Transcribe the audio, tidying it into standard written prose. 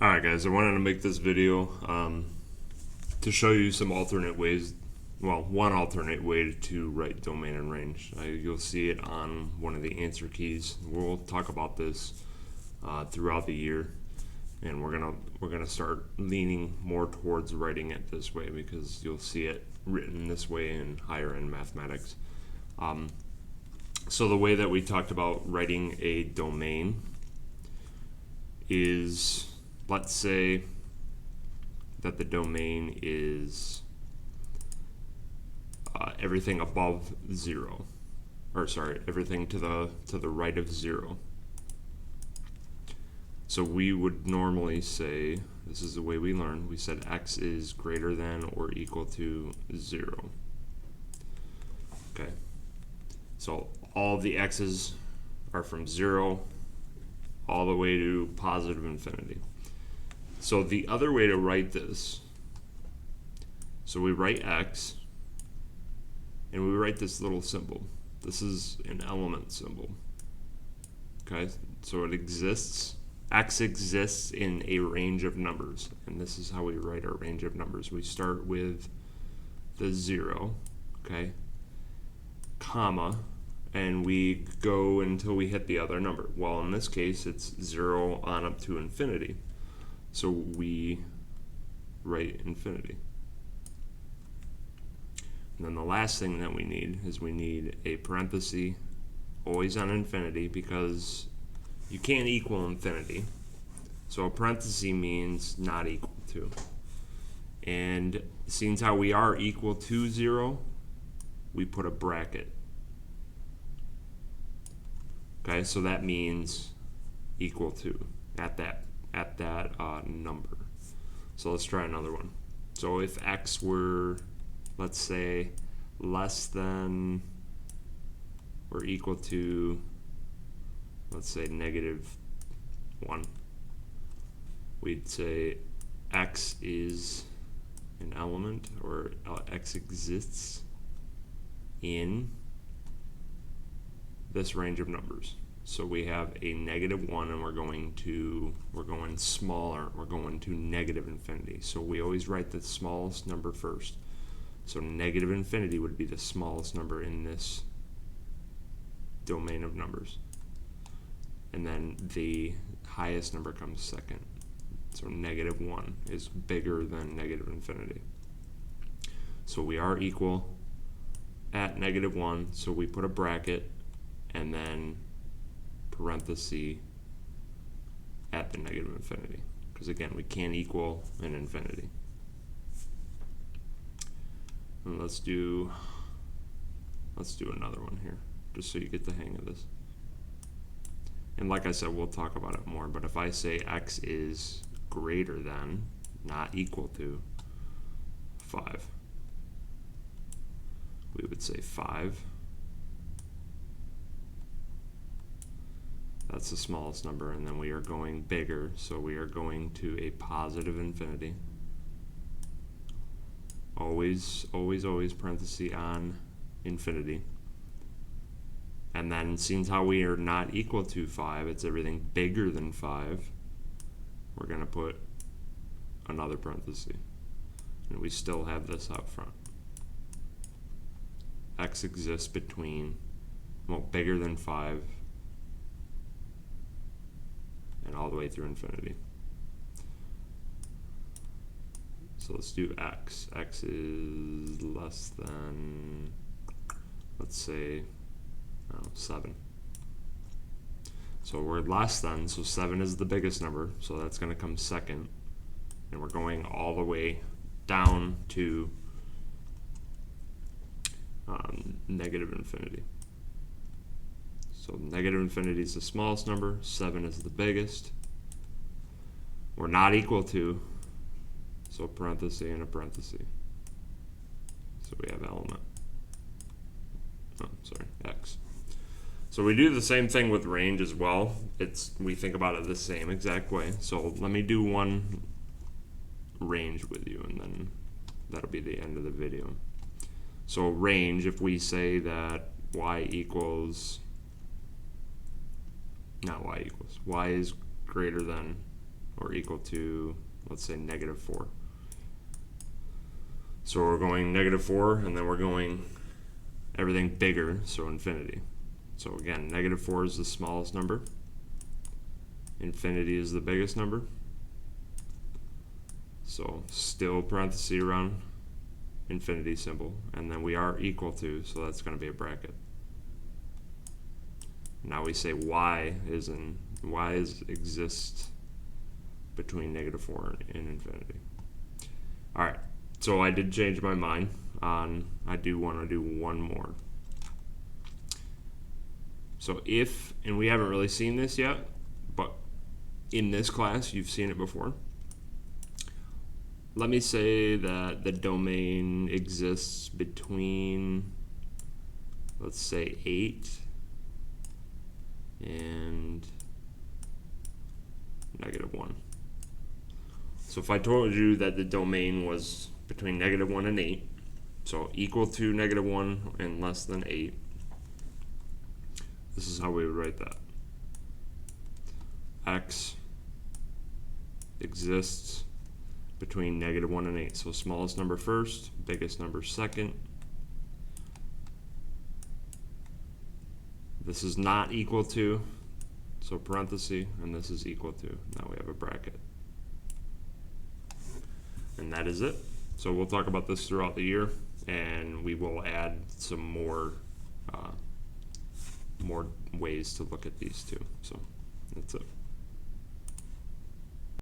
Alright guys, I wanted to make this video to show you some alternate ways, well, one alternate way to write domain and range. You'll see it on one of the answer keys. We'll talk about this throughout the year, and we're gonna start leaning more towards writing it this way because you'll see it written this way in higher end mathematics. So the way that we talked about writing a domain is, let's say that the domain is everything above 0, or sorry, everything to the right of 0. So we would normally say, this is the way we learn, we said x is greater than or equal to 0. Okay, so all of the x's are from 0 all the way to positive infinity. So the other way to write this, so we write x, and we write this little symbol. This is an element symbol. Okay, so it exists, x exists in a range of numbers, and this is how we write our range of numbers. We start with the 0, okay, comma, and we go until we hit the other number. Well, in this case, it's 0 on up to infinity. So we write infinity. And then the last thing that we need is we need a parenthesis, always on infinity, because you can't equal infinity. So a parenthesis means not equal to. And since how we are equal to 0, we put a bracket. Okay, so that means equal to at that number. So let's try another one. So if x were, let's say, less than or equal to, let's say, -1, we'd say x is an element, or x exists in this range of numbers. So we have a -1, and we're going smaller. We're going to negative infinity. So we always write the smallest number first. So negative infinity would be the smallest number in this domain of numbers. And then the highest number comes second. So -1 is bigger than negative infinity. So we are equal at -1, so we put a bracket and then parenthesis at the negative infinity, because again, we can't equal an infinity. And let's do another one here, just so you get the hang of this. And like I said, we'll talk about it more, but if I say x is greater than, not equal to, 5, we would say 5. That's the smallest number, and then we are going bigger, so we are going to a positive infinity. Always, always, always parenthesis on infinity. And then since how we are not equal to 5, it's everything bigger than 5, we're going to put another parenthesis. And we still have this out front. X exists between, well, bigger than 5 and all the way through infinity. So let's do x. X is less than, let's say, 7. So we're less than, so 7 is the biggest number, so that's going to come second. And we're going all the way down to negative infinity. So negative infinity is the smallest number, 7 is the biggest. We're not equal to, so parenthesis and a parenthesis. So we have element, x. So we do the same thing with range as well. We think about it the same exact way. So let me do one range with you, and then that'll be the end of the video. So range, if we say that y equals, not y equals, y is greater than or equal to, let's say, -4. So we're going -4, and then we're going everything bigger, so infinity. So again, -4 is the smallest number. Infinity is the biggest number. So still parenthesis around infinity symbol, and then we are equal to, so that's going to be a bracket. Now we say y exists between -4 and infinity. All right, so I did change my mind on, I do want to do one more. So if, and we haven't really seen this yet, but in this class you've seen it before. Let me say that the domain exists between, let's say, 8 and -1. So if I told you that the domain was between -1 and 8, so equal to -1 and less than 8, this is how we would write that. X exists between -1 and 8. So smallest number first, biggest number second. This is not equal to, so parenthesis, and this is equal to. Now we have a bracket. And that is it. So we'll talk about this throughout the year, and we will add some more ways to look at these two. So that's it.